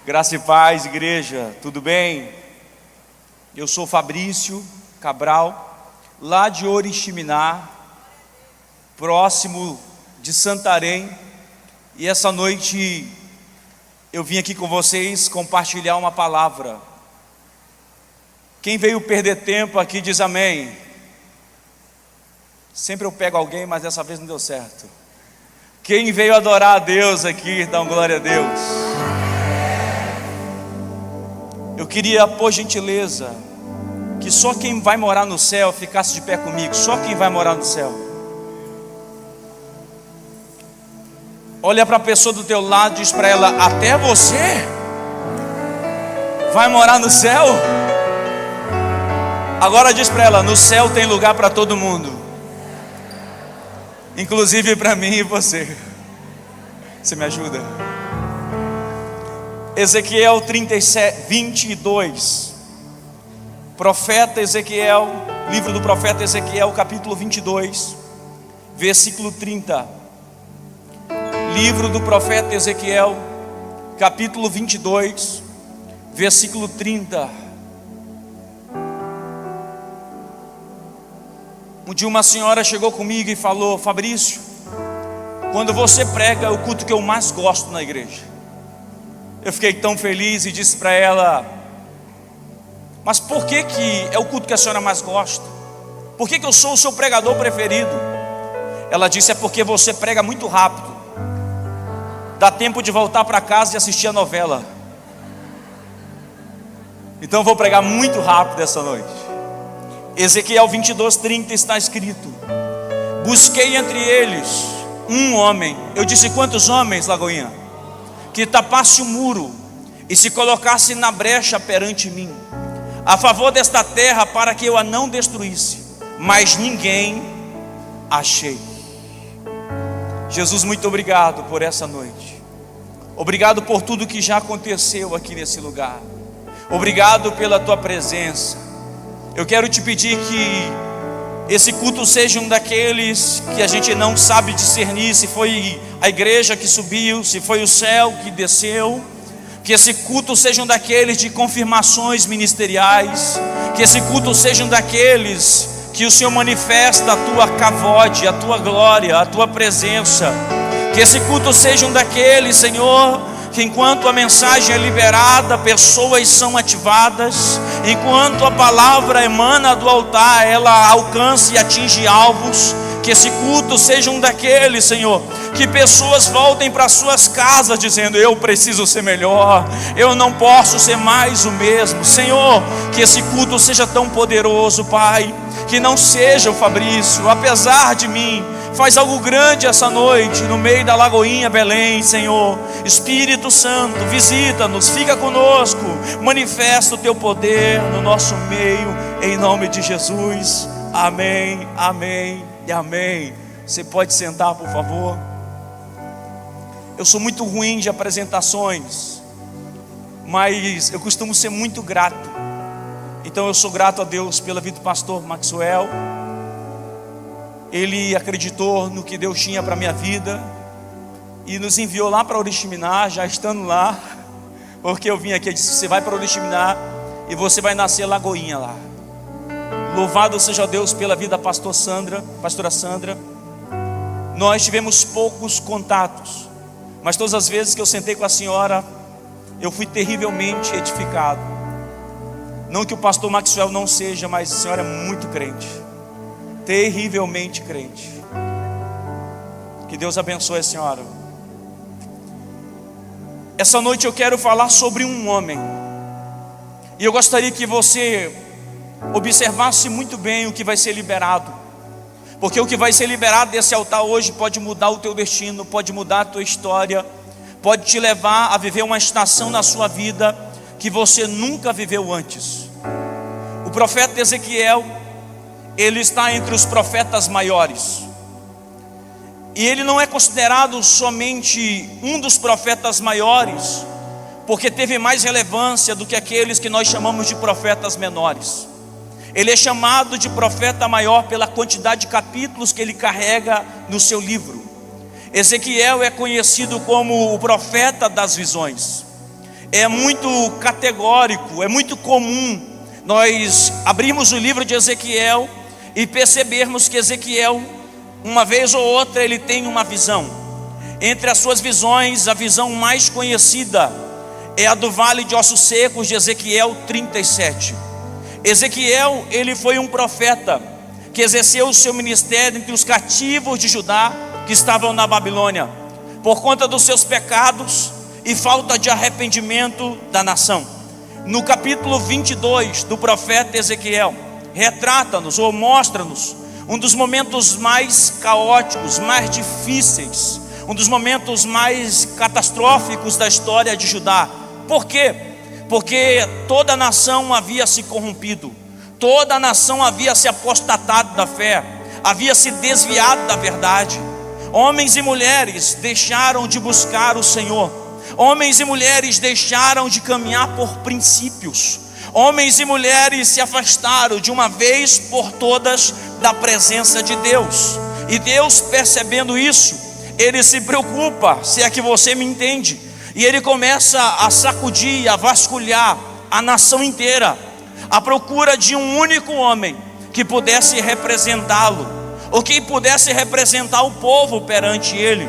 Graça e paz, igreja, tudo bem? Eu sou Fabrício Cabral, lá de Oriximiná, próximo de Santarém, e essa noite eu vim aqui com vocês compartilhar uma palavra. Quem veio perder tempo aqui diz amém. Sempre eu pego alguém, mas dessa vez não deu certo. Quem veio adorar a Deus aqui, dá uma glória a Deus. Eu queria, por gentileza, que só quem vai morar no céu ficasse de pé comigo. Só quem vai morar no céu. Olha para a pessoa do teu lado e diz para ela: até você vai morar no céu? Agora diz para ela: no céu tem lugar para todo mundo, inclusive para mim e você. Você me ajuda? Ezequiel 37, 22. Profeta Ezequiel, livro do profeta Ezequiel, capítulo 22, versículo 30. Livro do profeta Ezequiel, capítulo 22, versículo 30. Um dia uma senhora chegou comigo e falou: Fabrício, quando você prega é o culto que eu mais gosto na igreja. Eu fiquei tão feliz e disse para ela: mas por que é o culto que a senhora mais gosta? Por que eu sou o seu pregador preferido? Ela disse: é porque você prega muito rápido, dá tempo de voltar para casa e assistir a novela. Então eu vou pregar muito rápido essa noite. Ezequiel 22:30 está escrito: busquei entre eles um homem. Eu disse: quantos homens, Lagoinha? Que tapasse o muro e se colocasse na brecha perante mim, a favor desta terra, para que eu a não destruísse. Mas ninguém achei. Jesus, muito obrigado por essa noite. Obrigado por tudo que já aconteceu aqui nesse lugar. Obrigado pela tua presença. Eu quero te pedir que esse culto seja um daqueles que a gente não sabe discernir se foi a igreja que subiu, se foi o céu que desceu. Que esse culto seja um daqueles de confirmações ministeriais. Que esse culto seja um daqueles que o Senhor manifesta a tua cavode, a tua glória, a tua presença. Que esse culto seja um daqueles, Senhor, que enquanto a mensagem é liberada, pessoas são ativadas. Enquanto a palavra emana do altar, ela alcança e atinge alvos. Que esse culto seja um daqueles, Senhor, que pessoas voltem para suas casas dizendo: eu preciso ser melhor, eu não posso ser mais o mesmo. Senhor, que esse culto seja tão poderoso, Pai, que não seja o Fabrício, apesar de mim. Faz algo grande essa noite, no meio da Lagoinha, Belém, Senhor. Espírito Santo, visita-nos, fica conosco, manifesta o teu poder no nosso meio, em nome de Jesus. Amém, amém e amém. Você pode sentar, por favor. Eu sou muito ruim de apresentações, mas eu costumo ser muito grato. Então eu sou grato a Deus pela vida do pastor Maxwell. Ele acreditou no que Deus tinha para a minha vida e nos enviou lá para Oriximiná, já estando lá, porque eu vim aqui e disse: você vai para Oriximiná e você vai nascer Lagoinha lá. Louvado seja Deus pela vida da pastora Sandra. Nós tivemos poucos contatos, mas todas as vezes que eu sentei com a senhora, eu fui terrivelmente edificado. Não que o pastor Maxwell não seja, mas a senhora é muito crente, terrivelmente crente. Que Deus abençoe a senhora. Essa noite eu quero falar sobre um homem, e eu gostaria que você observasse muito bem o que vai ser liberado, porque o que vai ser liberado desse altar hoje pode mudar o teu destino, pode mudar a tua história, pode te levar a viver uma estação na sua vida que você nunca viveu antes. O profeta Ezequiel, ele está entre os profetas maiores, e ele não é considerado somente um dos profetas maiores, porque teve mais relevância do que aqueles que nós chamamos de profetas menores. Ele é chamado de profeta maior pela quantidade de capítulos que ele carrega no seu livro. Ezequiel é conhecido como o profeta das visões. é muito categórico, é muito comum nós abrirmos o livro de Ezequiel e percebermos que Ezequiel, uma vez ou outra, ele tem uma visão. Entre as suas visões, a visão mais conhecida é a do Vale de Ossos Secos, de Ezequiel 37. Ezequiel, ele foi um profeta que exerceu o seu ministério entre os cativos de Judá que estavam na Babilônia, por conta dos seus pecados e falta de arrependimento da nação. No capítulo 22 do profeta Ezequiel, retrata-nos ou mostra-nos um dos momentos mais caóticos, mais difíceis, um dos momentos mais catastróficos da história de Judá. Por quê? Porque toda a nação havia se corrompido, toda a nação havia se apostatado da fé, havia se desviado da verdade. Homens e mulheres deixaram de buscar o Senhor. Homens e mulheres deixaram de caminhar por princípios. Homens e mulheres se afastaram de uma vez por todas da presença de Deus. E Deus, percebendo isso, Ele se preocupa, se é que você me entende, e Ele começa a sacudir, a vasculhar a nação inteira, à procura de um único homem que pudesse representá-lo, ou que pudesse representar o povo perante Ele.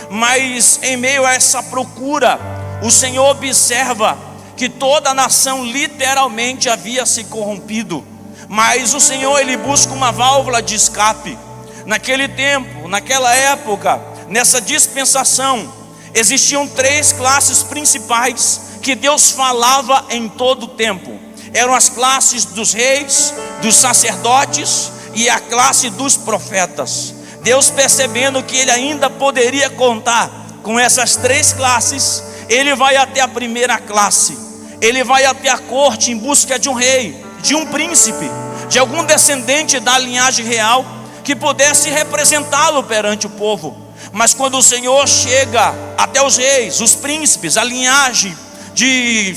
Mas em meio a essa procura, o Senhor observa que toda a nação literalmente havia se corrompido. Mas o Senhor, Ele busca uma válvula de escape. Naquele tempo, naquela época, nessa dispensação, existiam 3 classes principais que Deus falava em todo o tempo. Eram as classes dos reis, dos sacerdotes e a classe dos profetas. Deus, percebendo que Ele ainda poderia contar com essas 3 classes, Ele vai até a primeira classe. Ele vai até a corte em busca de um rei, de um príncipe, de algum descendente da linhagem real que pudesse representá-lo perante o povo. Mas quando o Senhor chega até os reis, os príncipes, a linhagem de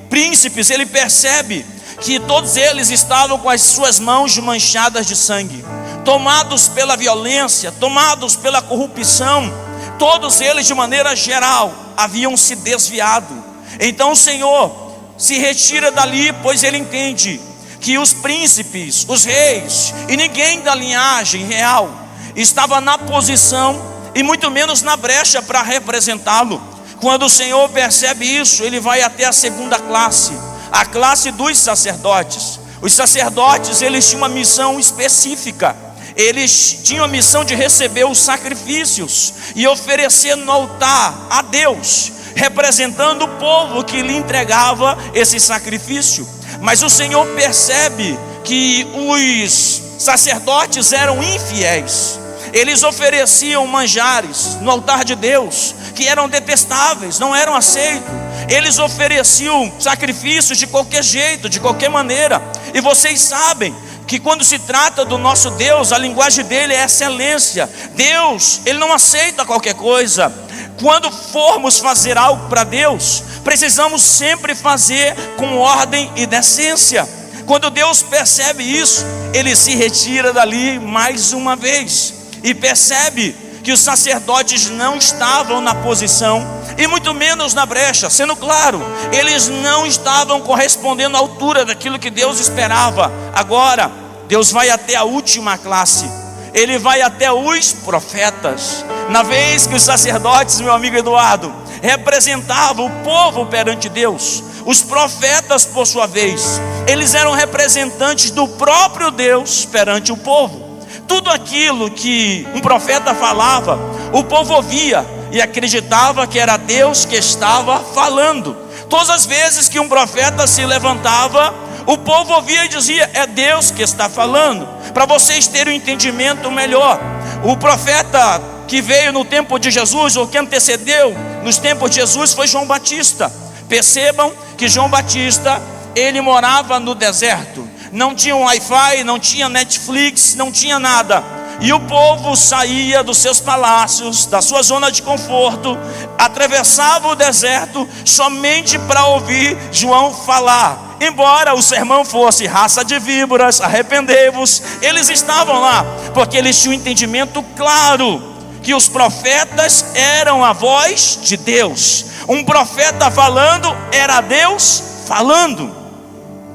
príncipes, Ele percebe que todos eles estavam com as suas mãos manchadas de sangue, tomados pela violência, tomados pela corrupção. Todos eles, de maneira geral, haviam se desviado. Então o Senhor se retira dali, pois Ele entende que os príncipes, os reis e ninguém da linhagem real estava na posição e muito menos na brecha para representá-lo. Quando o Senhor percebe isso, Ele vai até a segunda classe, a classe dos sacerdotes. Os sacerdotes, eles tinham uma missão específica. Eles tinham a missão de receber os sacrifícios e oferecer no altar a Deus, representando o povo que lhe entregava esse sacrifício. Mas o Senhor percebe que os sacerdotes eram infiéis. Eles ofereciam manjares no altar de Deus que eram detestáveis, não eram aceitos. Eles ofereciam sacrifícios de qualquer jeito, de qualquer maneira. E vocês sabem que quando se trata do nosso Deus, a linguagem dele é excelência. Deus, Ele não aceita qualquer coisa. Quando formos fazer algo para Deus, precisamos sempre fazer com ordem e decência. Quando Deus percebe isso, Ele se retira dali mais uma vez e percebe que os sacerdotes não estavam na posição e muito menos na brecha. Sendo claro, eles não estavam correspondendo à altura daquilo que Deus esperava. Agora, Deus vai até a última classe. Ele vai até os profetas. Na vez que os sacerdotes, meu amigo Eduardo, representavam o povo perante Deus, os profetas, por sua vez, eles eram representantes do próprio Deus perante o povo. Tudo aquilo que um profeta falava, o povo ouvia e acreditava que era Deus que estava falando. Todas as vezes que um profeta se levantava, o povo ouvia e dizia: é Deus que está falando. Para vocês terem um entendimento melhor, o profeta que veio no tempo de Jesus, ou que antecedeu nos tempos de Jesus, foi João Batista. Percebam que João Batista, ele morava no deserto. Não tinha um Wi-Fi, não tinha Netflix, não tinha nada. E o povo saía dos seus palácios, da sua zona de conforto, atravessava o deserto somente para ouvir João falar. Embora o sermão fosse raça de víboras, arrependei-vos, eles estavam lá, porque eles tinham um entendimento claro que os profetas eram a voz de Deus. Um profeta falando era Deus falando.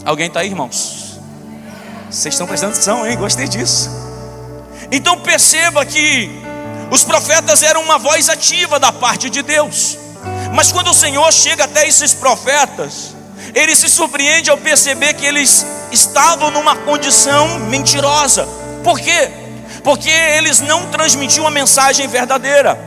Alguém está aí, irmãos? Vocês estão prestando atenção, hein? Gostei disso. Então perceba que os profetas eram uma voz ativa da parte de Deus. Mas quando o Senhor chega até esses profetas, ele se surpreende ao perceber que eles estavam numa condição mentirosa. Por quê? Porque eles não transmitiam a mensagem verdadeira.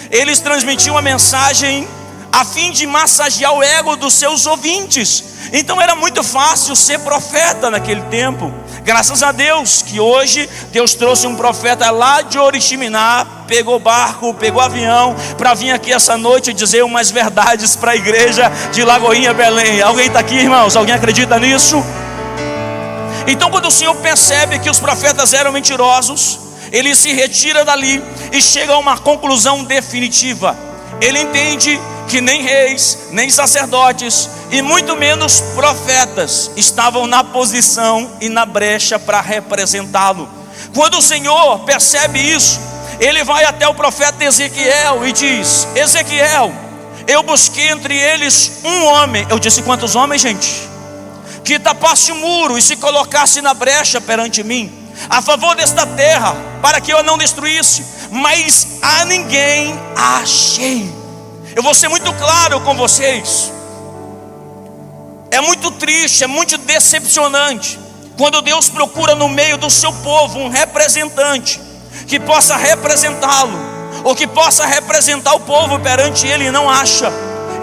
Eles transmitiam a mensagem a fim de massagear o ego dos seus ouvintes. Então era muito fácil ser profeta naquele tempo. Graças a Deus que hoje Deus trouxe um profeta lá de Oriximiná, pegou barco, pegou avião para vir aqui essa noite dizer umas verdades para a igreja de Lagoinha, Belém. Alguém está aqui, irmãos? Alguém acredita nisso? Então quando o Senhor percebe que os profetas eram mentirosos, ele se retira dali e chega a uma conclusão definitiva. Ele entende que nem reis, nem sacerdotes e muito menos profetas estavam na posição e na brecha para representá-lo. Quando o Senhor percebe isso, ele vai até o profeta Ezequiel e diz: Ezequiel, eu busquei entre eles um homem. Eu disse quantos homens, gente? Que tapasse o muro e se colocasse na brecha perante mim, a favor desta terra, para que eu não destruísse, mas a ninguém achei. Eu vou ser muito claro com vocês. É muito triste, é muito decepcionante quando Deus procura no meio do seu povo um representante que possa representá-lo, ou que possa representar o povo perante ele, e não acha.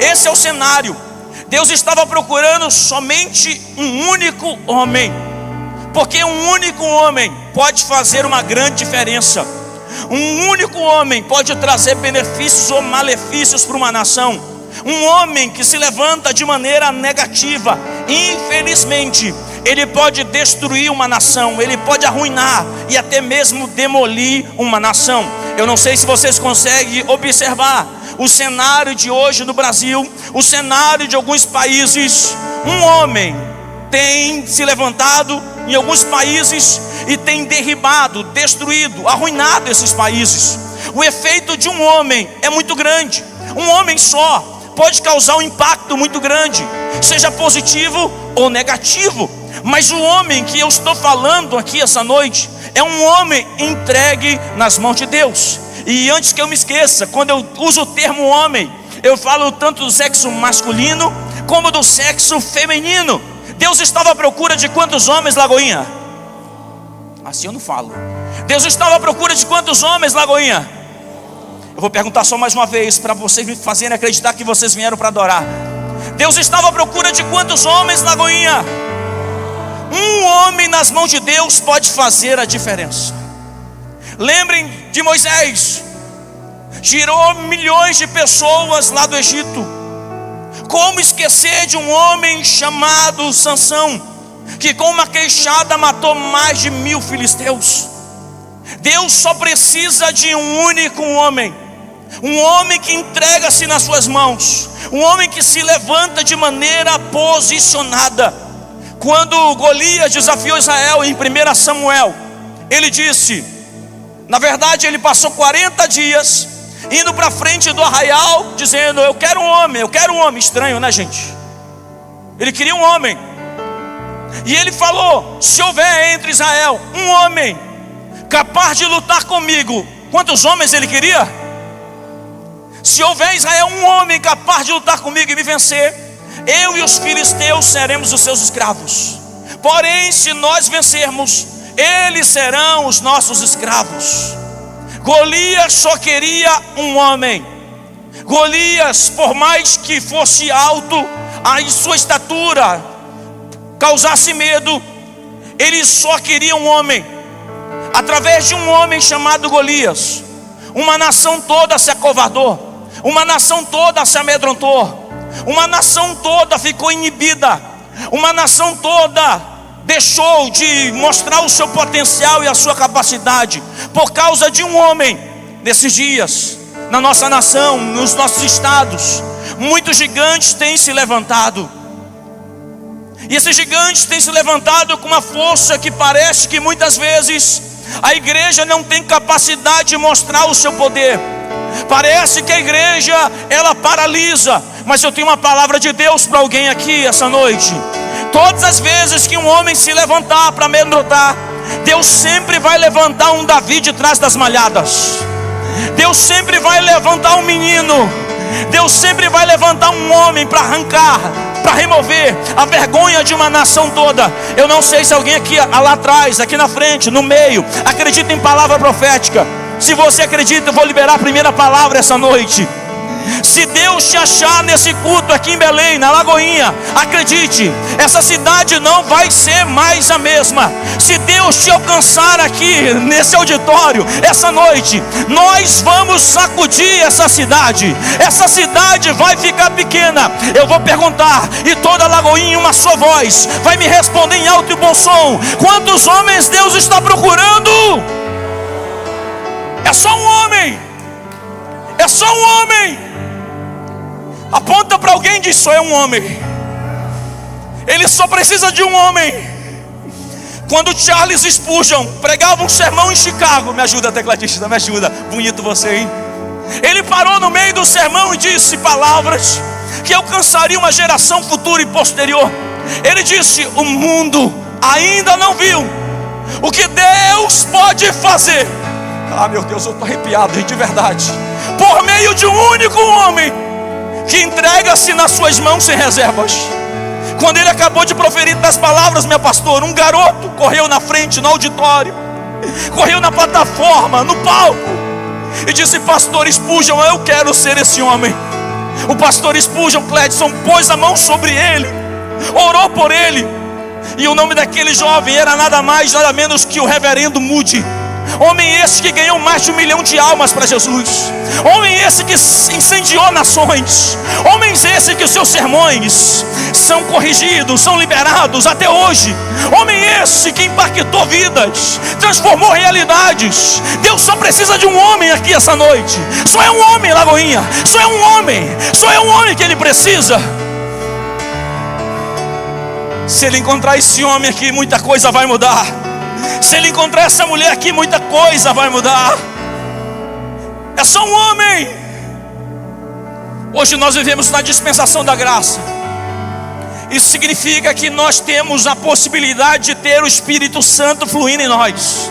Esse é o cenário. Deus estava procurando somente um único homem, porque um único homem pode fazer uma grande diferença. Um único homem pode trazer benefícios ou malefícios para uma nação. Um homem que se levanta de maneira negativa, infelizmente, ele pode destruir uma nação, ele pode arruinar e até mesmo demolir uma nação. Eu não sei se vocês conseguem observar o cenário de hoje no Brasil, o cenário de alguns países. Um homem tem se levantado em alguns países e tem derribado, destruído, arruinado esses países. O efeito de um homem é muito grande. Um homem só pode causar um impacto muito grande, seja positivo ou negativo. Mas o homem que eu estou falando aqui essa noite é um homem entregue nas mãos de Deus. E antes que eu me esqueça, quando eu uso o termo homem, eu falo tanto do sexo masculino como do sexo feminino. Deus estava à procura de quantos homens, Lagoinha? Assim eu não falo. Deus estava à procura de quantos homens, Lagoinha? Eu vou perguntar só mais uma vez, para vocês me fazerem acreditar que vocês vieram para adorar. Deus estava à procura de quantos homens, Lagoinha? Um homem nas mãos de Deus pode fazer a diferença. Lembrem de Moisés. Tirou milhões de pessoas lá do Egito. Como esquecer de um homem chamado Sansão, que com uma queixada matou mais de 1000 filisteus? Deus só precisa de um único homem. Um homem que entrega-se nas suas mãos. Um homem que se levanta de maneira posicionada. Quando Golias desafiou Israel em 1 Samuel, ele disse, na verdade ele passou 40 dias indo para frente do arraial, dizendo: eu quero um homem, eu quero um homem. Estranho, né, gente? Ele queria um homem. E ele falou: se houver entre Israel um homem capaz de lutar comigo. Quantos homens ele queria? Se houver em Israel um homem capaz de lutar comigo e me vencer, eu e os filisteus seremos os seus escravos. Porém, se nós vencermos, eles serão os nossos escravos. Golias só queria um homem. Golias, por mais que fosse alto, a sua estatura causasse medo, ele só queria um homem. Através de um homem chamado Golias, uma nação toda se acovardou, uma nação toda se amedrontou, uma nação toda ficou inibida, uma nação toda deixou de mostrar o seu potencial e a sua capacidade, por causa de um homem. Nesses dias, na nossa nação, nos nossos estados, muitos gigantes têm se levantado. E esses gigantes têm se levantado com uma força que parece que muitas vezes A igreja não tem capacidade de mostrar o seu poder. Parece que a igreja, ela paralisa. Mas eu tenho uma palavra de Deus para alguém aqui essa noite. Todas as vezes que um homem se levantar para amedrontar, Deus sempre vai levantar um Davi de trás das malhadas. Deus sempre vai levantar um menino. Deus sempre vai levantar um homem para arrancar, para remover a vergonha de uma nação toda. Eu não sei se alguém aqui, lá atrás, aqui na frente, no meio, acredita em palavra profética. Se você acredita, eu vou liberar a primeira palavra essa noite. Se Deus te achar nesse culto aqui em Belém, na Lagoinha, acredite, essa cidade não vai ser mais a mesma. Se Deus te alcançar aqui nesse auditório essa noite, nós vamos sacudir essa cidade. Essa cidade vai ficar pequena. Eu vou perguntar, e toda a Lagoinha em uma só voz vai me responder em alto e bom som: quantos homens Deus está procurando? É só um homem. É só um homem. Aponta para alguém e diz: só é um homem. Ele só precisa de um homem. Quando Charles Spurgeon pregava um sermão em Chicago, me ajuda, tecladista, me ajuda, bonito você, hein? Ele parou no meio do sermão e disse palavras que alcançariam uma geração futura e posterior. Ele disse: o mundo ainda não viu o que Deus pode fazer. Ah, meu Deus, eu estou arrepiado, de verdade. Por meio de um único homem que entrega-se nas suas mãos sem reservas. Quando ele acabou de proferir das palavras, minha pastora, um garoto correu na frente, no auditório, correu na plataforma, no palco, e disse: pastor Spurgeon, eu quero ser esse homem. O pastor Spurgeon, Cledson, pôs a mão sobre ele, orou por ele, e o nome daquele jovem era nada mais, nada menos que o reverendo Moody. Homem esse que ganhou mais de 1 milhão de almas para Jesus. Homem esse que incendiou nações. Homens esse que os seus sermões são corrigidos, são liberados até hoje. Homem esse que impactou vidas, transformou realidades. Deus só precisa de um homem aqui essa noite. Só é um homem, Lagoinha. Só é um homem. Só é um homem que ele precisa. Se ele encontrar esse homem aqui, muita coisa vai mudar. Se ele encontrar essa mulher aqui, muita coisa vai mudar. É só um homem. Hoje nós vivemos na dispensação da graça. Isso significa que nós temos a possibilidade de ter o Espírito Santo fluindo em nós.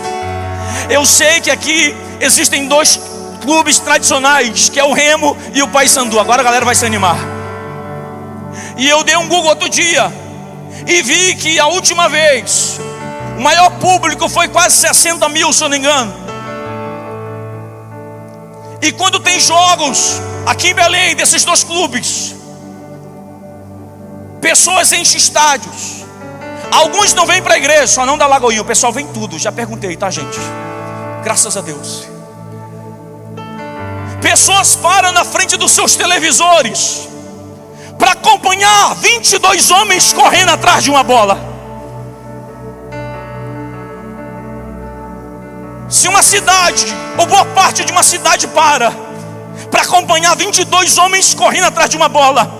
Eu sei que aqui existem 2 clubes tradicionais, que é o Remo e o Paysandu. Agora a galera vai se animar. E eu dei um Google outro dia e vi que a última vez o maior público foi quase 60 mil, se eu não me engano. E quando tem jogos aqui em Belém, desses 2 clubes, pessoas enchem estádios. Alguns não vêm para a igreja, só não da Lagoinha. O pessoal vem tudo, já perguntei, tá, gente? Graças a Deus. Pessoas param na frente dos seus televisores para acompanhar 22 homens correndo atrás de uma bola. Se uma cidade, ou boa parte de uma cidade para acompanhar 22 homens correndo atrás de uma bola,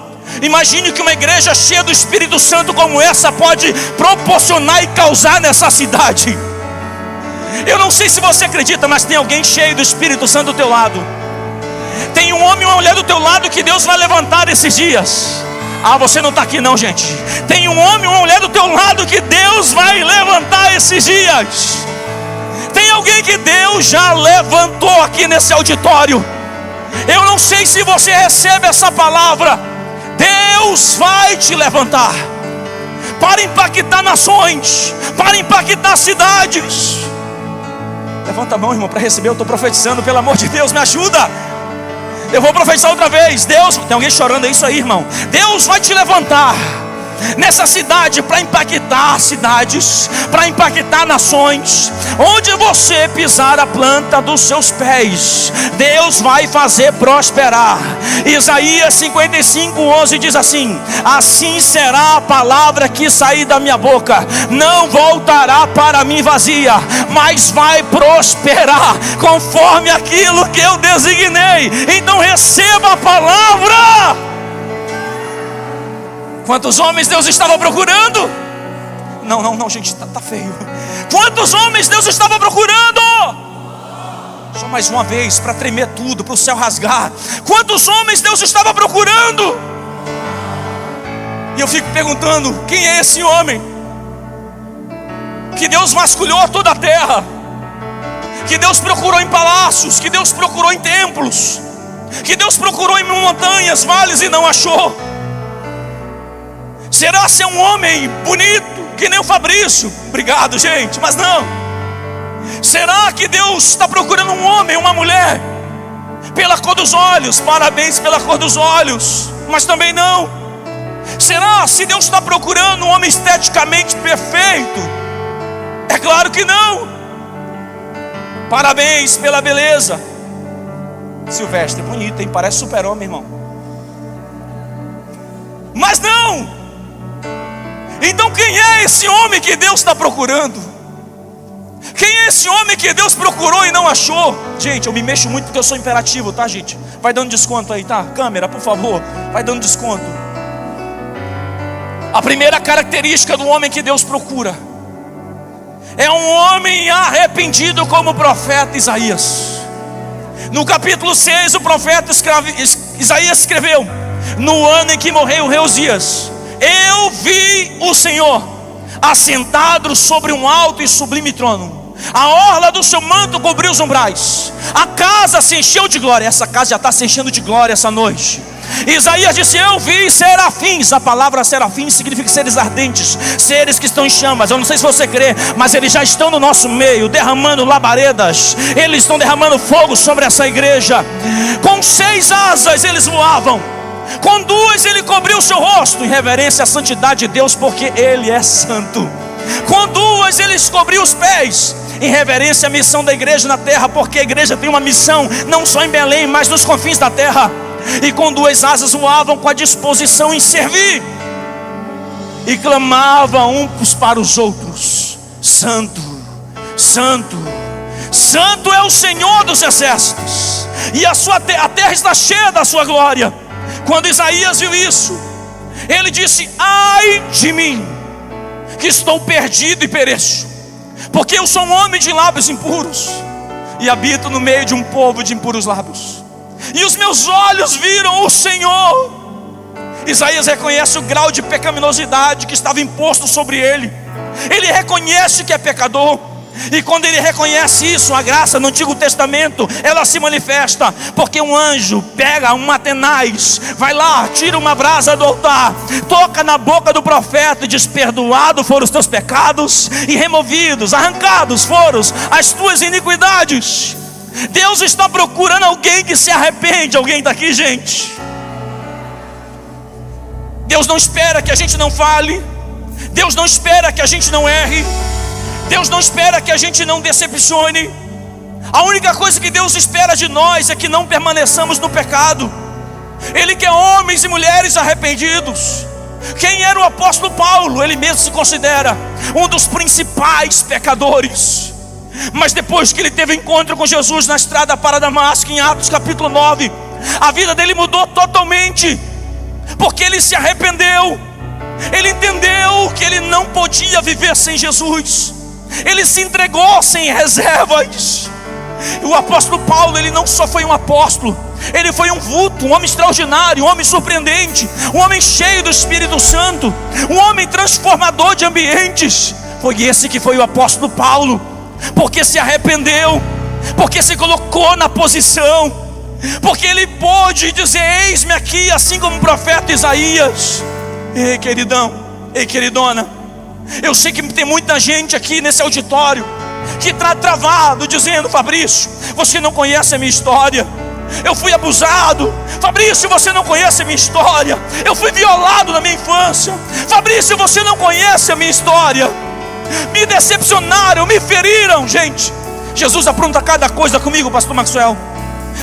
imagine que uma igreja cheia do Espírito Santo como essa pode proporcionar e causar nessa cidade. Eu não sei se você acredita, mas tem alguém cheio do Espírito Santo do teu lado. Tem um homem e uma mulher do teu lado que Deus vai levantar esses dias. Ah, você não está aqui não, gente. Tem um homem e uma mulher do teu lado que Deus vai levantar esses dias. Tem alguém que Deus já levantou aqui nesse auditório. Eu não sei se você recebe essa palavra. Deus vai te levantar para impactar nações, para impactar cidades. Levanta a mão, irmão, para receber. Eu estou profetizando, pelo amor de Deus, me ajuda. Eu vou profetizar outra vez. Deus, tem alguém chorando, é isso aí, irmão. Deus vai te levantar nessa cidade para impactar cidades, para impactar nações. Onde você pisar a planta dos seus pés, Deus vai fazer prosperar. Isaías 55:11 diz assim: assim será a palavra que sair da minha boca, não voltará para mim vazia, mas vai prosperar conforme aquilo que eu designei. Então receba a palavra. Quantos homens Deus estava procurando? Não, gente, tá feio. Quantos homens Deus estava procurando? Só mais uma vez, para tremer tudo, para o céu rasgar. Quantos homens Deus estava procurando? E eu fico perguntando, quem é esse homem? Que Deus vasculhou toda a terra, que Deus procurou em palácios, que Deus procurou em templos, que Deus procurou em montanhas, vales e não achou. Será ser um homem bonito, que nem o Fabrício? Obrigado, gente, mas não. Será que Deus está procurando um homem, uma mulher, pela cor dos olhos? Parabéns pela cor dos olhos, mas também não. Será se Deus está procurando um homem esteticamente perfeito? É claro que não. Parabéns pela beleza. Silvestre, bonito, hein? Parece super-homem, irmão. Mas não. Então quem é esse homem que Deus está procurando? Quem é esse homem que Deus procurou e não achou? Gente, eu me mexo muito porque eu sou imperativo, tá, gente? Vai dando desconto aí, tá? Câmera, por favor, vai dando desconto. A primeira característica do homem que Deus procura é um homem arrependido, como o profeta Isaías. No capítulo 6, o profeta Isaías escreveu: no ano em que morreu o rei Uzias, eu vi o Senhor assentado sobre um alto e sublime trono. A orla do seu manto cobriu os umbrais. A casa se encheu de glória. Essa casa já está se enchendo de glória essa noite. Isaías disse: eu vi serafins. A palavra serafins significa seres ardentes, seres que estão em chamas. Eu não sei se você crê, mas eles já estão no nosso meio, derramando labaredas. Eles estão derramando fogo sobre essa igreja. Com 6 asas eles voavam, com 2 ele cobriu o seu rosto, em reverência à santidade de Deus, porque Ele é santo. Com 2 ele cobriu os pés, em reverência à missão da igreja na terra, porque a igreja tem uma missão, não só em Belém, mas nos confins da terra. E com 2 asas voavam com a disposição em servir, e clamavam uns para os outros: Santo, Santo, Santo é o Senhor dos exércitos, e a terra está cheia da sua glória. Quando Isaías viu isso, ele disse: ai de mim, que estou perdido e pereço, porque eu sou um homem de lábios impuros, e habito no meio de um povo de impuros lábios, e os meus olhos viram o Senhor. Isaías reconhece o grau de pecaminosidade que estava imposto sobre ele. Ele reconhece que é pecador. E quando ele reconhece isso, a graça no Antigo Testamento, ela se manifesta, porque um anjo pega uma tenaz, vai lá, tira uma brasa do altar, toca na boca do profeta e diz: perdoado foram os teus pecados, e removidos, arrancados foram as tuas iniquidades. Deus está procurando alguém que se arrepende. Alguém está aqui, gente? Deus não espera que a gente não fale, Deus não espera que a gente não erre, Deus não espera que a gente não decepcione. A única coisa que Deus espera de nós é que não permaneçamos no pecado. Ele quer homens e mulheres arrependidos. Quem era o apóstolo Paulo? Ele mesmo se considera um dos principais pecadores. Mas depois que ele teve encontro com Jesus na estrada para Damasco, em Atos capítulo 9, a vida dele mudou totalmente, porque ele se arrependeu. Ele entendeu que ele não podia viver sem Jesus. Ele se entregou sem reservas. O apóstolo Paulo, ele não só foi um apóstolo, ele foi um vulto, um homem extraordinário, um homem surpreendente, um homem cheio do Espírito Santo, um homem transformador de ambientes. Foi esse que foi o apóstolo Paulo, porque se arrependeu, porque se colocou na posição, porque ele pôde dizer: eis-me aqui, assim como o profeta Isaías. Ei, queridão, ei, queridona, eu sei que tem muita gente aqui nesse auditório que está travado, dizendo: Fabrício, você não conhece a minha história. Eu fui abusado. Fabrício, você não conhece a minha história. Eu fui violado na minha infância. Fabrício, você não conhece a minha história. Me decepcionaram, me feriram. Gente, Jesus apronta cada coisa comigo, pastor Maxwell.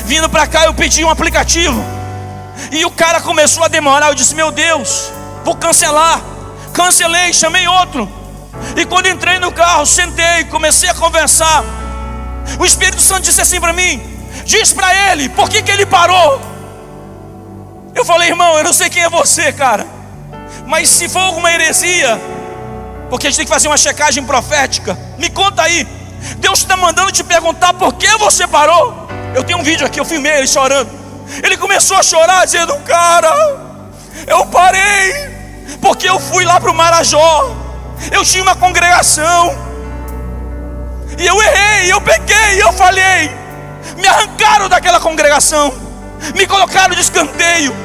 Vindo para cá eu pedi um aplicativo, e o cara começou a demorar. Eu disse: meu Deus, vou cancelar. Cancelei, chamei outro. E quando entrei no carro, sentei, comecei a conversar. O Espírito Santo disse assim para mim: diz para ele, por que ele parou? Eu falei: irmão, eu não sei quem é você, cara, mas se for alguma heresia, porque a gente tem que fazer uma checagem profética. Me conta aí, Deus está mandando te perguntar por que você parou. Eu tenho um vídeo aqui, eu filmei ele chorando. Ele começou a chorar dizendo: cara, eu parei porque eu fui lá para o Marajó. Eu tinha uma congregação e eu errei, eu pequei, eu falhei. Me arrancaram daquela congregação, me colocaram de escanteio,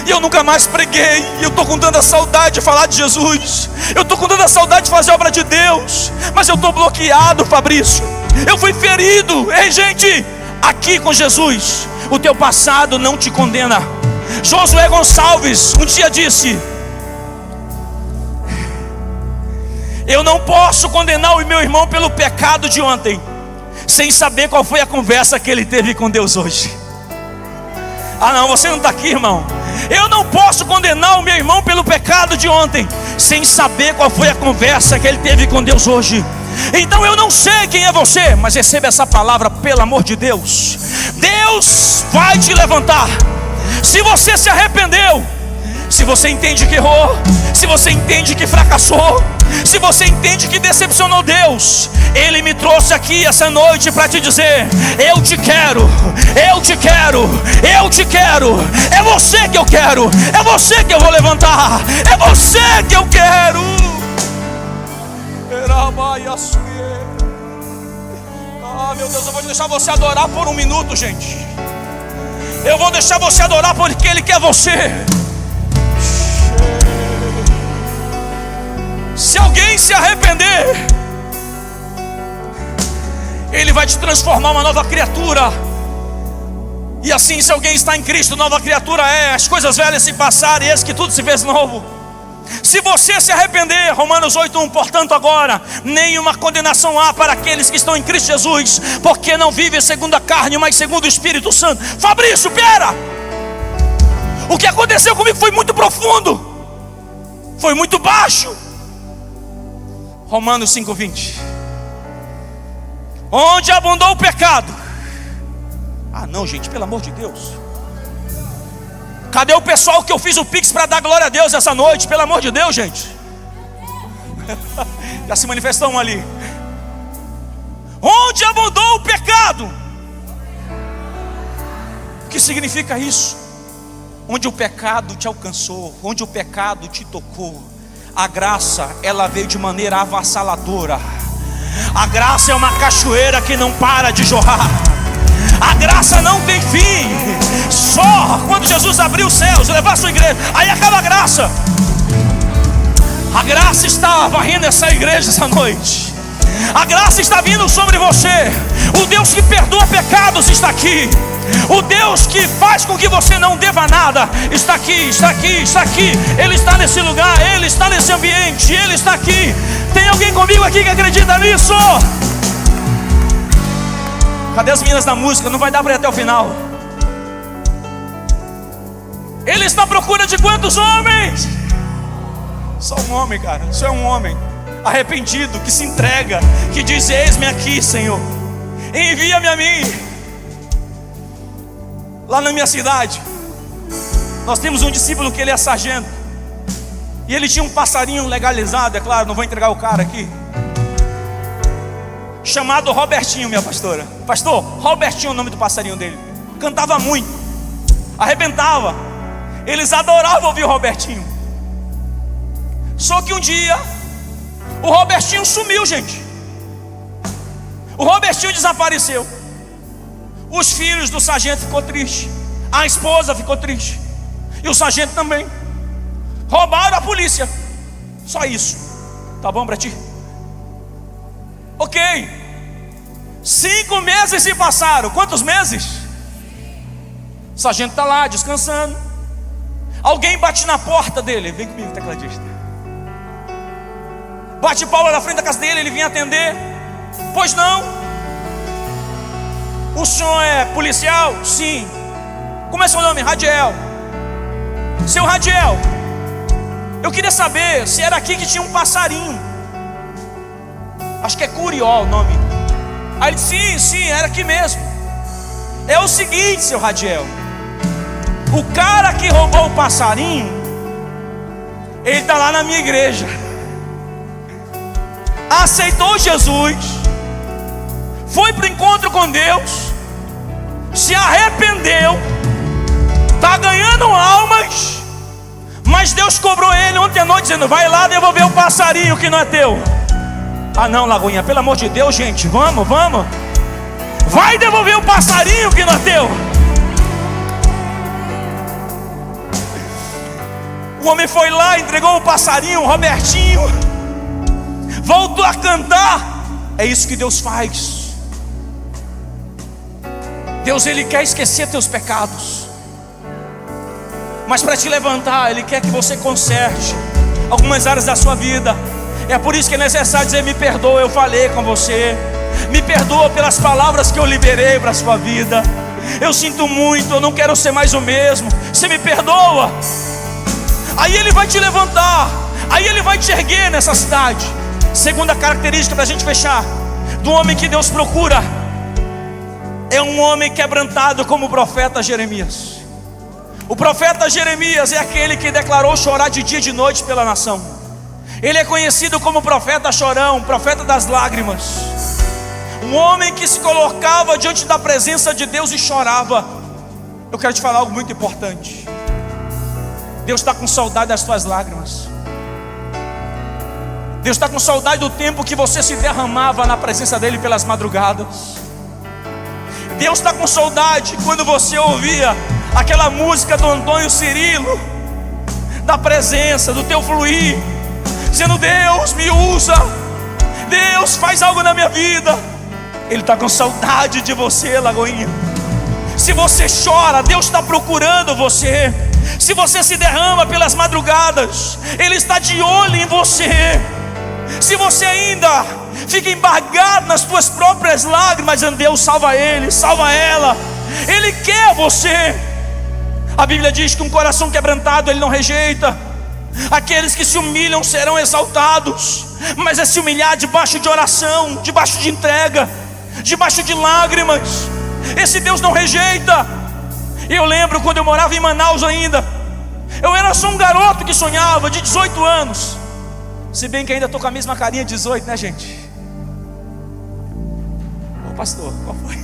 e eu nunca mais preguei. E eu estou com tanta saudade de falar de Jesus, eu estou com tanta saudade de fazer a obra de Deus, mas eu estou bloqueado, Fabrício. Eu fui ferido. Ei, gente, aqui com Jesus, o teu passado não te condena. Josué Gonçalves um dia disse: eu não posso condenar o meu irmão pelo pecado de ontem, sem saber qual foi a conversa que ele teve com Deus hoje. Ah não, você não está aqui, irmão. Eu não posso condenar o meu irmão pelo pecado de ontem, sem saber qual foi a conversa que ele teve com Deus hoje. Então eu não sei quem é você, mas receba essa palavra, pelo amor de Deus. Deus vai te levantar. Se você se arrependeu, se você entende que errou, se você entende que fracassou, se você entende que decepcionou Deus, Ele me trouxe aqui essa noite para te dizer: eu te quero, eu te quero, eu te quero. É você que eu quero, é você que eu vou levantar, é você que eu quero. Ah, meu Deus, eu vou deixar você adorar por um minuto, gente. Eu vou deixar você adorar porque Ele quer você. Se alguém se arrepender, Ele vai te transformar uma nova criatura. E assim, se alguém está em Cristo, nova criatura é: as coisas velhas se passaram e eis que tudo se fez novo. Se você se arrepender, Romanos 8:1, portanto agora nenhuma condenação há para aqueles que estão em Cristo Jesus, porque não vivem segundo a carne, mas segundo o Espírito Santo. Fabrício, pera! O que aconteceu comigo foi muito profundo, foi muito baixo. Romanos 5:20. Onde abundou o pecado. Ah não, gente, pelo amor de Deus. Cadê o pessoal que eu fiz o Pix para dar glória a Deus essa noite? Pelo amor de Deus, gente. Já se manifestou um ali. Onde abundou o pecado. O que significa isso? Onde o pecado te alcançou, onde o pecado te tocou, a graça, ela veio de maneira avassaladora. A graça é uma cachoeira que não para de jorrar. A graça não tem fim. Só quando Jesus abriu os céus, levar a sua igreja, aí acaba a graça. A graça está varrendo essa igreja essa noite. A graça está vindo sobre você. O Deus que perdoa pecados está aqui. O Deus que faz com que você não deva nada está aqui, está aqui, está aqui. Ele está nesse lugar, Ele está nesse ambiente, Ele está aqui. Tem alguém comigo aqui que acredita nisso? Cadê as meninas da música? Não vai dar para ir até o final. Ele está à procura de quantos homens? Só um homem, cara. Só é um homem arrependido, que se entrega, que diz: eis-me aqui, Senhor, envia-me a mim. Lá na minha cidade, nós temos um discípulo que ele é sargento, e ele tinha um passarinho legalizado, é claro, não vou entregar o cara aqui, chamado Robertinho, minha pastora. Pastor, Robertinho é o nome do passarinho dele. Cantava muito, arrebentava. Eles adoravam ouvir o Robertinho. Só que um dia o Robertinho sumiu, gente. O Robertinho desapareceu. Os filhos do sargento ficou triste, a esposa ficou triste, e o sargento também. Roubaram a polícia. Só isso. Tá bom para ti? Ok. 5 meses se passaram. Quantos meses? O sargento está lá descansando. Alguém bate na porta dele. Vem comigo, tecladista. Bate palma na frente da casa dele. Ele vem atender. Pois não? O senhor é policial? Sim. Como é seu nome? Radiel. Seu Radiel, eu queria saber se era aqui que tinha um passarinho. Acho que é Curió o nome. Aí ele disse: sim, era aqui mesmo. É o seguinte, seu Radiel, o cara que roubou o passarinho, ele está lá na minha igreja. aceitou Jesus, foi para o encontro com Deus, se arrependeu, está ganhando almas, mas Deus cobrou ele ontem à noite dizendo: vai lá devolver o passarinho que não é teu. Ah não, Lagoinha, pelo amor de Deus, gente, vamos. Vai devolver o passarinho que não é teu. O homem foi lá, entregou o passarinho, o Robertinho, voltou a cantar. É isso que Deus faz. Deus, Ele quer esquecer teus pecados, mas para te levantar, Ele quer que você conserte algumas áreas da sua vida. É por isso que é necessário dizer: me perdoa, eu falei com você. Me perdoa pelas palavras que eu liberei para a sua vida. Eu sinto muito, eu não quero ser mais o mesmo. Você me perdoa. Aí Ele vai te levantar, aí Ele vai te erguer nessa cidade. Segunda característica para a gente fechar, do homem que Deus procura, é um homem quebrantado como o profeta Jeremias. O profeta Jeremias é aquele que declarou chorar de dia e de noite pela nação. Ele é conhecido como profeta chorão, profeta das lágrimas. Um homem que se colocava diante da presença de Deus e chorava. Eu quero te falar algo muito importante. Deus está com saudade das tuas lágrimas. Deus está com saudade do tempo que você se derramava na presença dEle pelas madrugadas. Deus está com saudade quando você ouvia aquela música do Antônio Cirilo, da presença, do teu fluir, dizendo: Deus me usa, Deus faz algo na minha vida. Ele está com saudade de você, Lagoinha. Se você chora, Deus está procurando você. Se você se derrama pelas madrugadas, Ele está de olho em você. Se você ainda fica embargado nas tuas próprias lágrimas, Deus salva ele, salva ela. Ele quer você. A Bíblia diz que um coração quebrantado Ele não rejeita. Aqueles que se humilham serão exaltados. Mas é se humilhar debaixo de oração, debaixo de entrega, debaixo de lágrimas. Esse Deus não rejeita. Eu lembro quando eu morava em Manaus ainda. Eu era só um garoto que sonhava, de 18 anos. Se bem que ainda estou com a mesma carinha de 18, né, gente? Ô pastor, qual foi?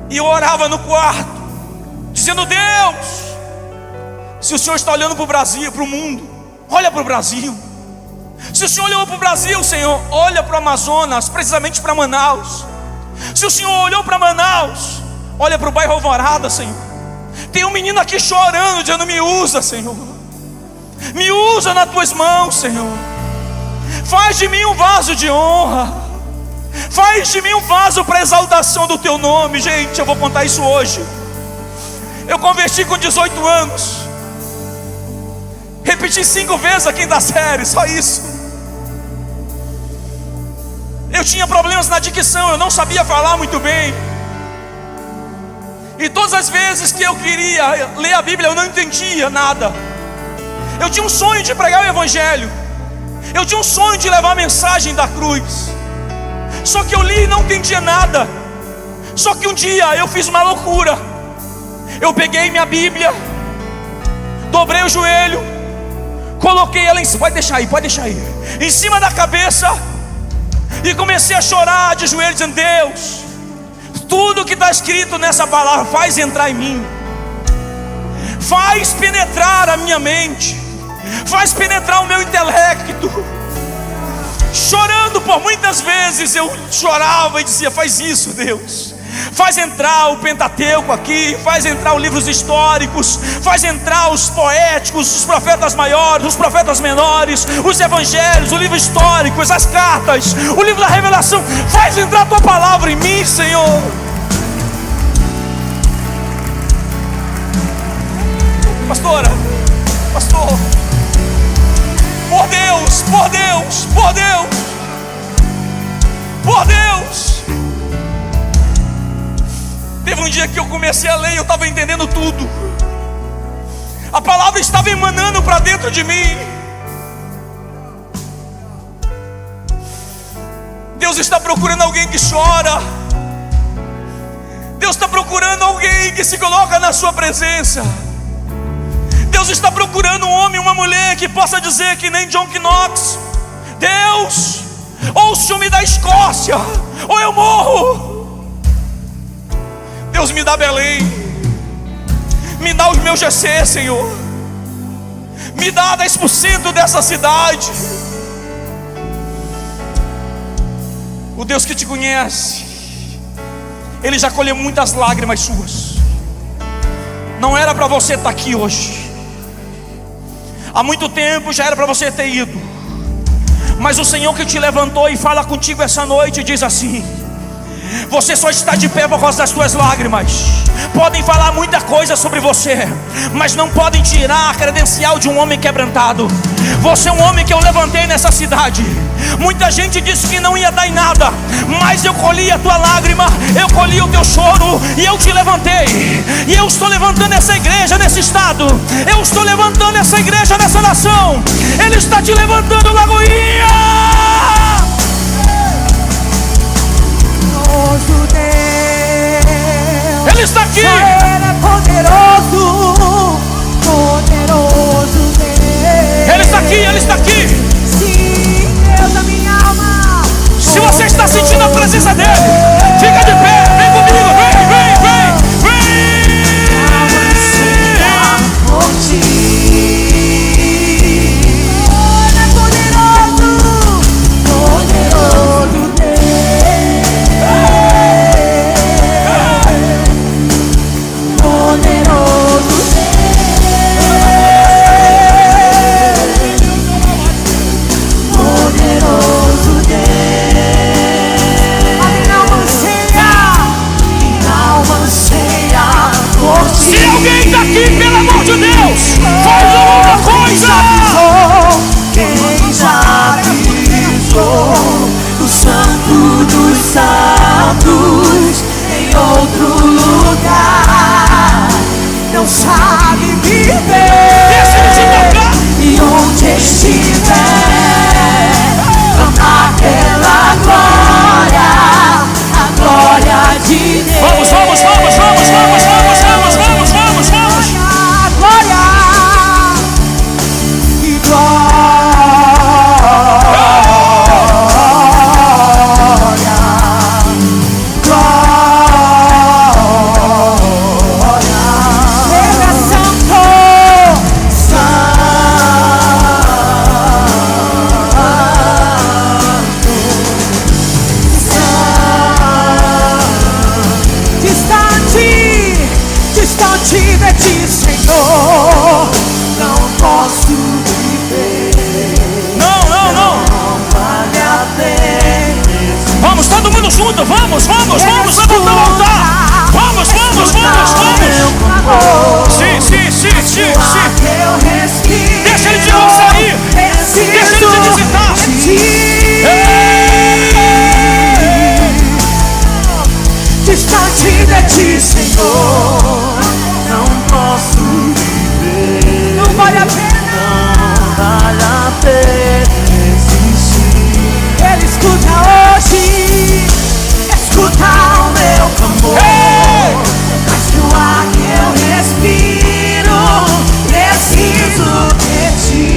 E eu orava no quarto, dizendo: Deus, se o Senhor está olhando para o Brasil, para o mundo, olha para o Brasil. Se o Senhor olhou para o Brasil, Senhor, olha para o Amazonas, precisamente para Manaus. Se o Senhor olhou para Manaus, olha para o bairro Alvorada, Senhor. Tem um menino aqui chorando, dizendo: me usa, Senhor. Me usa nas tuas mãos, Senhor. Faz de mim um vaso de honra. Faz de mim um vaso para exaltação do teu nome. Gente, eu vou contar isso hoje. Eu converti com 18 anos. Repeti 5 vezes a quinta série, só isso. Eu tinha problemas na dicção, eu não sabia falar muito bem. E todas as vezes que eu queria ler a Bíblia, eu não entendia nada. Eu tinha um sonho de pregar o Evangelho. Eu tinha um sonho de levar a mensagem da cruz. Só que eu li e não entendia nada. Só que um dia eu fiz uma loucura. Eu peguei minha Bíblia, dobrei o joelho, coloquei ela em cima, pode deixar aí, em cima da cabeça, e comecei a chorar de joelho, dizendo: Deus, tudo que está escrito nessa palavra faz entrar em mim, faz penetrar a minha mente, faz penetrar o meu intelecto. Chorando por muitas vezes, eu chorava e dizia: faz isso, Deus. Faz entrar o Pentateuco aqui, faz entrar os livros históricos, faz entrar os poéticos, os profetas maiores, os profetas menores, os evangelhos, o livro histórico, as cartas, o livro da revelação. Faz entrar a tua palavra em mim, Senhor. Pastora, pastor, por Deus, por Deus, por Deus, por Deus. Teve um dia que eu comecei a ler e eu estava entendendo tudo. A palavra estava emanando para dentro de mim. Deus está procurando alguém que chora. Deus está procurando alguém que se coloca na sua presença. Deus está procurando um homem, uma mulher que possa dizer que nem John Knox: Deus, ou o Senhor me dá Escócia, ou eu morro. Deus, me dá Belém, me dá os meus GC, Senhor, me dá 10% dessa cidade. O Deus que te conhece, Ele já colheu muitas lágrimas suas. Não era para você estar aqui hoje. Há muito tempo já era para você ter ido. Mas o Senhor que te levantou e fala contigo essa noite diz assim: você só está de pé por causa das suas lágrimas. Podem falar muita coisa sobre você, mas não podem tirar a credencial de um homem quebrantado. Você é um homem que eu levantei nessa cidade. Muita gente disse que não ia dar em nada, mas eu colhi a tua lágrima, eu colhi o teu choro, e eu te levantei. E eu estou levantando essa igreja nesse estado, eu estou levantando essa igreja nessa nação. Ele está te levantando, Lagoinha. Ele está aqui. Ele é poderoso, poderoso Deus. Ele está aqui, Ele está aqui. Sim, Deus da minha alma. Se você está sentindo a presença dEle, fica de pé, vem comigo, vem, vem, vem, vem. Por ti. Ele é poderoso, poderoso Deus. Poderoso Deus. Poderoso Deus. A minha alma anseia por ti. Se alguém está aqui, pelo amor de Deus, faz alguma coisa. Quem já pisou no santo dos santos em outro lugar não sabe viver. Deixa ele te tocar. E onde estiver, canta pela glória, a glória de Deus. Vamos, vamos, vamos, vamos, vamos, vamos, vamos, vamos, vamos, vamos. Glória e glória. Ele é santo, distante, distante de ti, Senhor, não posso viver. Não, não, não. Vale a pena. Vamos, todo mundo junto, vamos, vamos, vamos, levanta o altar. Vamos, vamos, vamos, vamos. Sim, sim, sim, sim, sim. Eu respiro. Deixa ele de não sair. Deixa ele te visitar. Distante de ti, Senhor, não posso viver. Não vale a pena. Não vale a pena existir. Ele escuta hoje, escuta o meu clamor. Mas do ar que eu respiro, preciso de ti.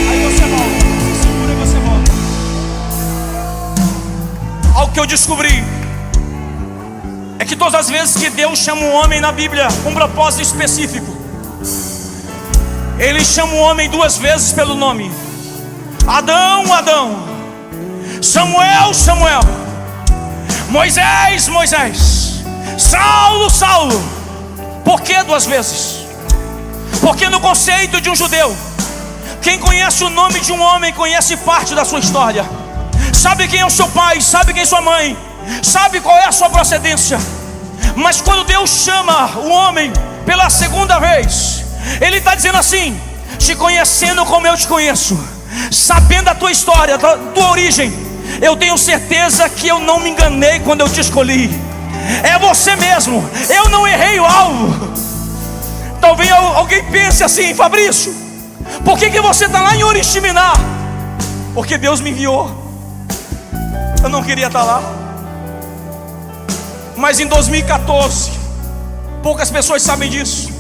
Aí você volta, você segura e você volta. Algo que eu descobri é que todas as vezes que Deus chama um homem na Bíblia com um propósito específico, Ele chama o homem 2 vezes pelo nome: Adão, Adão; Samuel, Samuel; Moisés, Moisés; Saulo, Saulo. Por que 2 vezes? Porque no conceito de um judeu, quem conhece o nome de um homem conhece parte da sua história. Sabe quem é o seu pai, sabe quem é sua mãe, sabe qual é a sua procedência. Mas quando Deus chama o homem pela 2ª vez, Ele está dizendo assim: te conhecendo como eu te conheço, sabendo a tua história, a tua origem, eu tenho certeza que eu não me enganei quando eu te escolhi. É você mesmo, eu não errei o alvo. Talvez alguém pense assim: Fabrício, por que você está lá em Oriximiná? Porque Deus me enviou. Eu não queria estar lá. Mas em 2014, poucas pessoas sabem disso,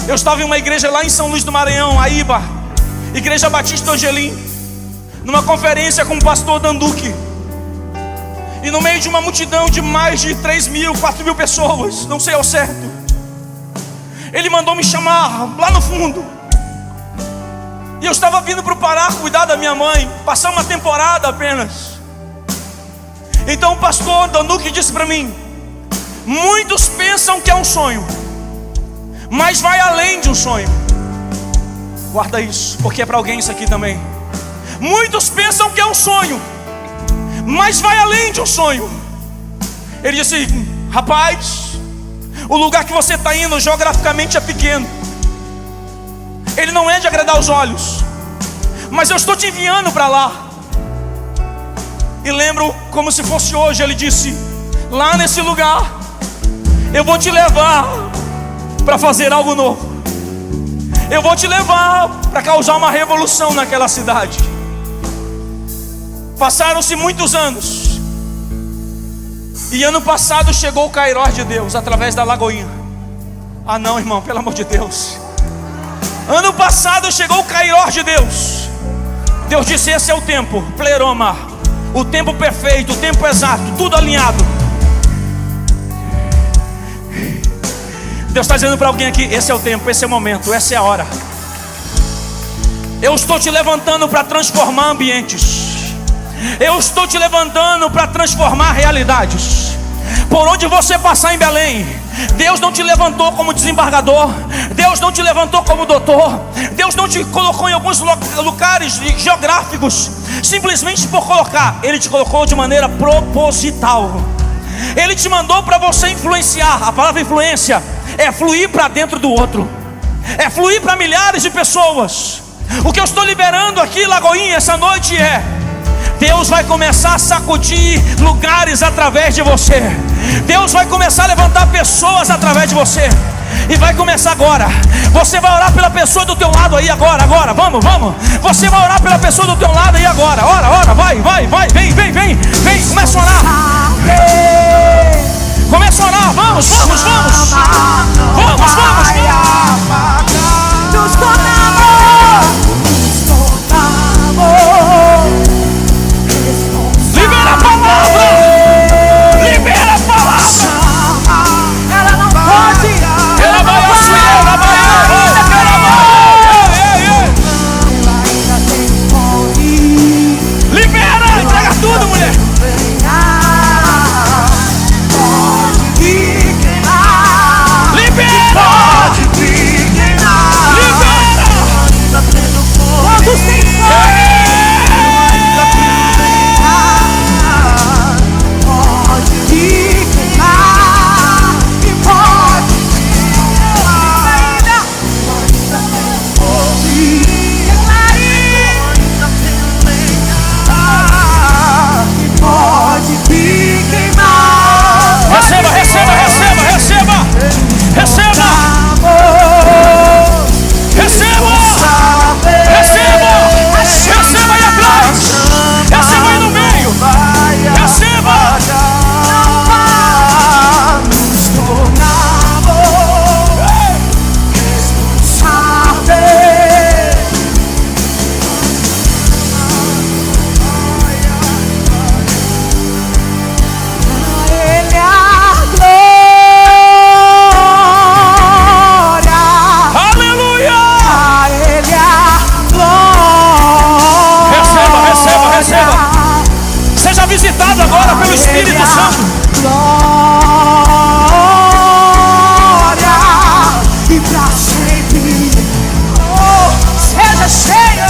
Eu estava em uma igreja lá em São Luís do Maranhão, Aíba, Igreja Batista Angelim, numa conferência com o pastor Danduque. E no meio de uma multidão de mais de 3.000, 4.000 pessoas, não sei ao certo, ele mandou me chamar lá no fundo. E eu estava vindo para o Pará cuidar da minha mãe, passar uma temporada apenas. Então o pastor Danduque disse para mim: muitos pensam que é um sonho, mas vai além de um sonho. Guarda isso, porque é para alguém isso aqui também. Muitos pensam que é um sonho, mas vai além de um sonho. Ele disse: rapaz, o lugar que você está indo geograficamente é pequeno, ele não é de agradar os olhos, mas eu estou te enviando para lá. E lembro como se fosse hoje, ele disse: lá nesse lugar eu vou te levar para fazer algo novo. Eu vou te levar para causar uma revolução naquela cidade. Passaram-se muitos anos, e ano passado chegou o Kairos de Deus através da Lagoinha. Ah não, irmão, pelo amor de Deus. Ano passado chegou o Kairos de Deus. Deus disse: esse é o tempo, pleroma, o tempo perfeito, o tempo exato, tudo alinhado. Deus está dizendo para alguém aqui: esse é o tempo, esse é o momento, essa é a hora. Eu estou te levantando para transformar ambientes. Eu estou te levantando para transformar realidades. Por onde você passar em Belém, Deus não te levantou como desembargador, Deus não te levantou como doutor, Deus não te colocou em alguns lugares geográficos simplesmente por colocar. Ele te colocou de maneira proposital. Ele te mandou para você influenciar. A palavra influência é fluir para dentro do outro, é fluir para milhares de pessoas. O que eu estou liberando aqui, Lagoinha, essa noite é: Deus vai começar a sacudir lugares através de você. Deus vai começar a levantar pessoas através de você. E vai começar agora. Você vai orar pela pessoa do teu lado aí agora, vamos. Você vai orar pela pessoa do teu lado aí agora. Ora, vai, vem, começa a orar. Começa a orar, vamos. Nos tornamos. Libera a palavra. Ela não pode. Ela vai assuir, ela vai. Libera, entrega tudo, mulher. Todos têm fome. Receba aí atrás, receba aí no meio, receba. Visitado agora pelo Espírito Santo. Glória e pra sempre. Seja cheio.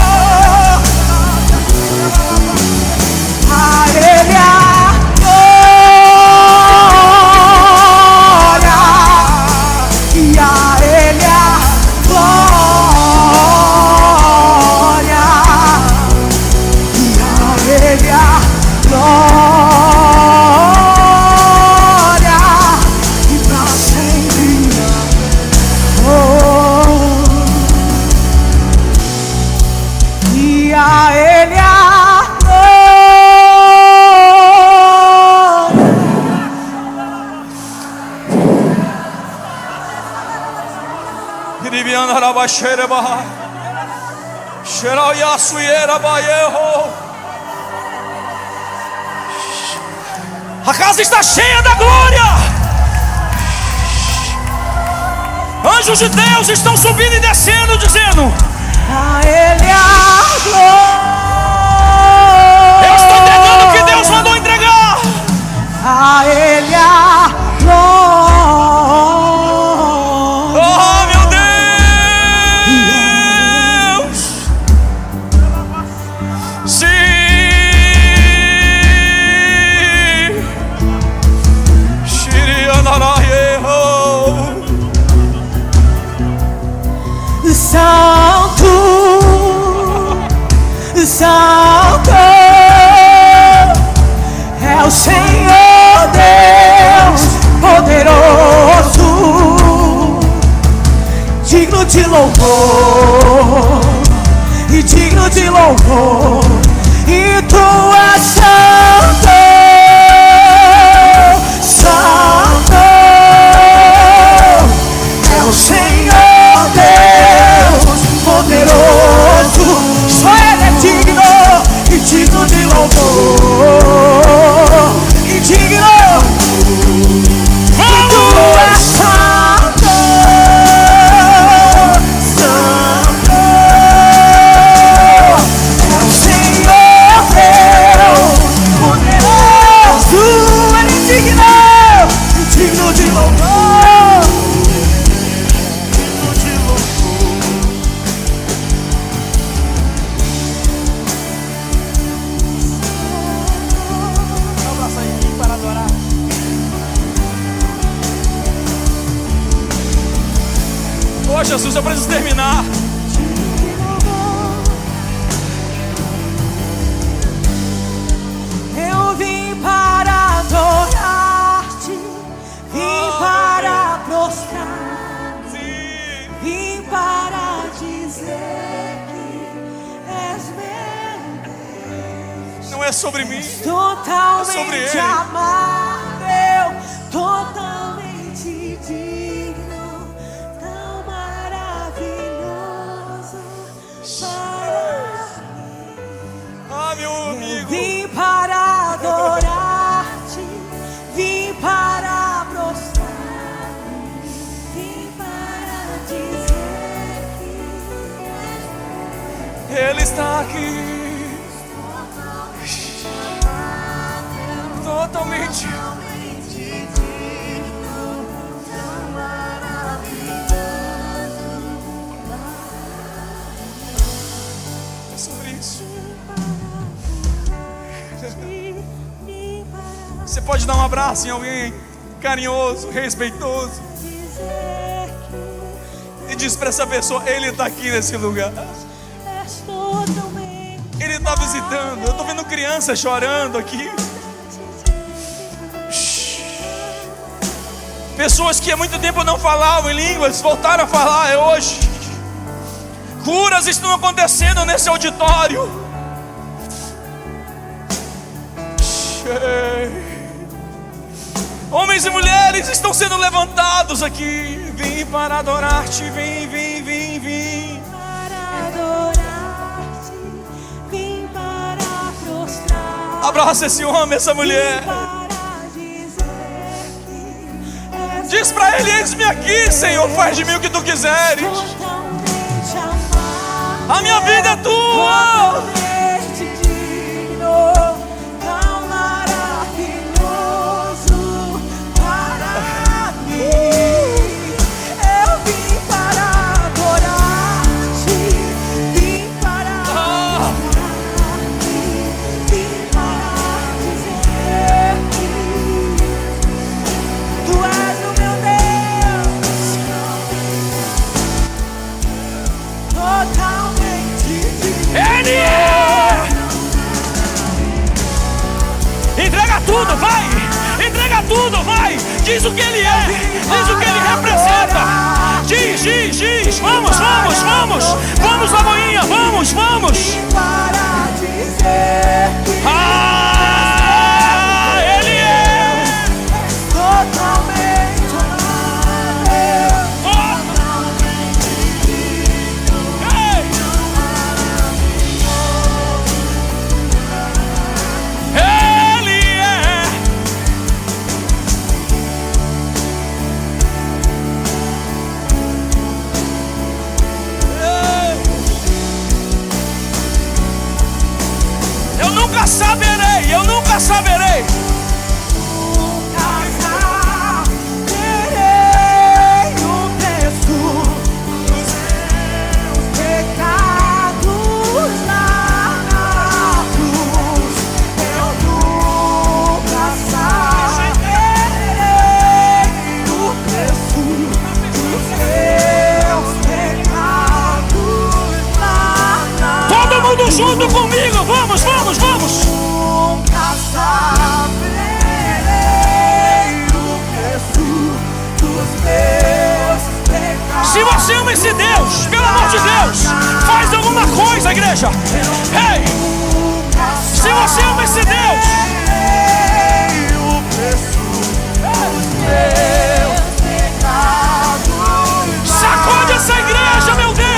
A Ele a glória e a Ele a glória e a Ele a glória. A casa está cheia da glória. Anjos de Deus estão subindo e descendo, dizendo: a Ele a glória. Eu estou entregando o que Deus mandou entregar. A Ele a glória. Oh, meu Deus. Sim. Santo, Santo é o Senhor Deus poderoso, digno de louvor e digno de louvor, e tu és santo, santo é o Senhor Deus poderoso, só Ele é digno e digno de louvor, e digno, e tu és santo, santo é o Senhor Deus poderoso, Ele é digno e digno de louvor. Jesus, eu preciso terminar. Eu vim para adorar-te, vim para prostrar-te, vim para dizer que és meu Deus. Não é sobre mim, Totalmente é sobre Ele. amável, totalmente digno, tão maravilhoso para mim. Ah, meu amigo. Vim para adorar-te, vim para prostrar-me, vim para dizer que Ele está aqui. Totalmente. É sobre isso. Você pode dar um abraço em alguém carinhoso, respeitoso, e diz para essa pessoa: Ele está aqui nesse lugar. Ele está visitando. Eu estou vendo crianças chorando aqui. Pessoas que há muito tempo não falavam em línguas voltaram a falar hoje. Curas estão acontecendo nesse auditório. Homens e mulheres estão sendo levantados aqui. Vim para adorar-te, vim, vim, vim, vim. para adorar-te, vim para prostrar. Abraça esse homem, essa mulher. Diz para ele: eis-me aqui, Senhor, faz de mim o que tu quiseres. A minha vida é tua. Tão maravilhoso para mim. Eu vim para adorar-te, vim para adorar-te, vim para dizer que tu és o meu Deus, totalmente digno. Ele é. Entrega tudo, vai. Entrega tudo, vai. Diz o que ele é. Diz o que ele representa. Diz, diz, diz. Vamos, vamos, vamos. Vamos, Lagoinha, vamos, vamos. Para dizer que Ele é. totalmente amável, nunca saberei, eu nunca saberei. Junto comigo, vamos, vamos, vamos. Nunca saberei o preço dos meus pecados. Se você ama esse Deus, pelo amor de Deus, faz alguma coisa, igreja. Ei, se você ama esse Deus, o preço dos meus pecados. sacode essa igreja, meu Deus.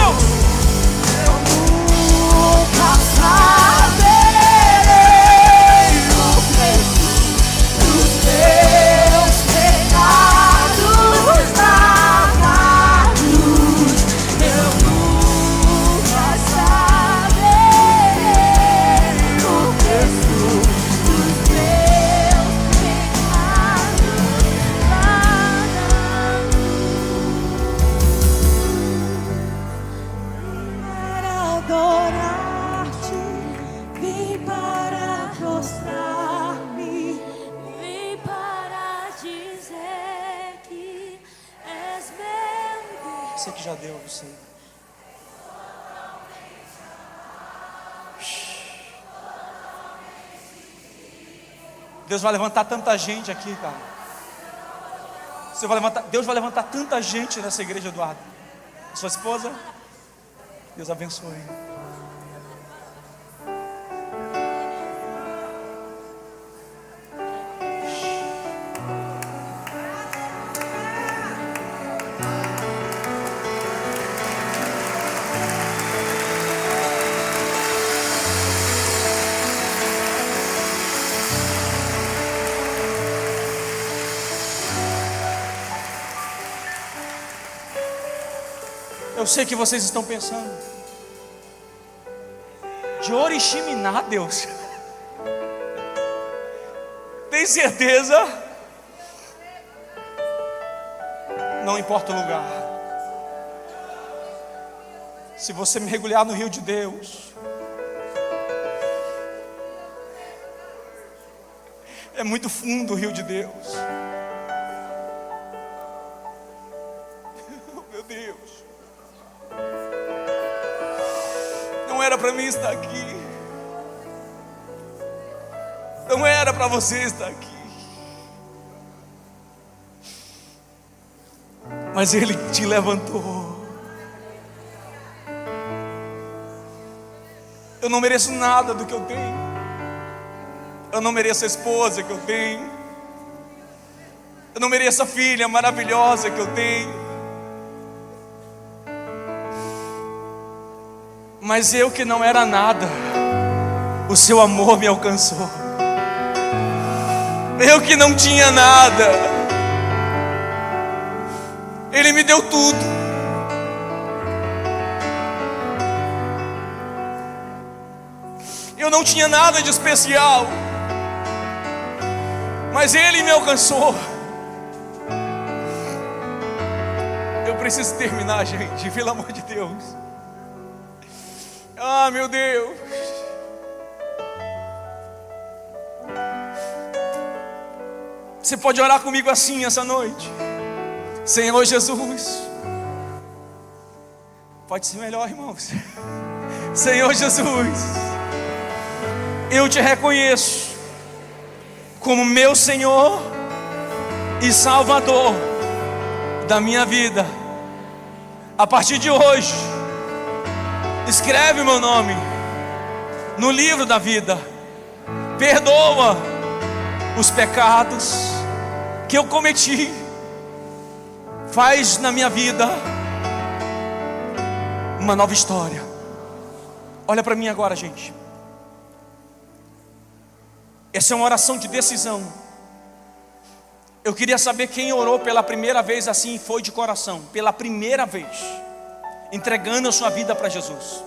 Você que já deu, você. Deus vai levantar tanta gente aqui, cara. Deus vai levantar tanta gente nessa igreja, Eduardo. Sua esposa, Deus abençoe. Eu sei que vocês estão pensando, de Oriximiná, Deus, tem certeza? Não importa o lugar. Se você mergulhar no rio de Deus, é muito fundo o rio de Deus. Meu Deus, não era para mim estar aqui, não era para você estar aqui, mas Ele te levantou. Eu não mereço nada do que eu tenho, eu não mereço a esposa que eu tenho, eu não mereço a filha maravilhosa que eu tenho, mas eu que não era nada, o seu amor me alcançou. Eu que não tinha nada, Ele me deu tudo. Eu não tinha nada de especial, mas Ele me alcançou. Eu preciso terminar, gente, pelo amor de Deus. Ah, meu Deus. Você pode orar comigo assim essa noite. Senhor Jesus. Pode ser melhor, irmãos. Senhor Jesus, eu te reconheço como meu Senhor e Salvador da minha vida. A partir de hoje, escreve meu nome no livro da vida. Perdoa os pecados que eu cometi. Faz na minha vida uma nova história. Olha para mim agora, gente. Essa é uma oração de decisão. Eu queria saber quem orou pela primeira vez assim e foi de coração, pela primeira vez, entregando a sua vida para Jesus.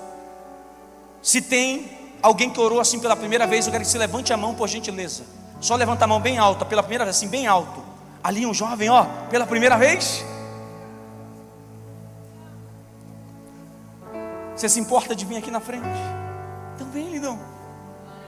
Se tem, alguém que orou assim pela primeira vez? Eu quero que você levante a mão, por gentileza. Só levanta a mão bem alta, pela primeira vez, assim, bem alto. Ali um jovem, ó, pela primeira vez. Você se importa de vir aqui na frente? Então vem, lindão.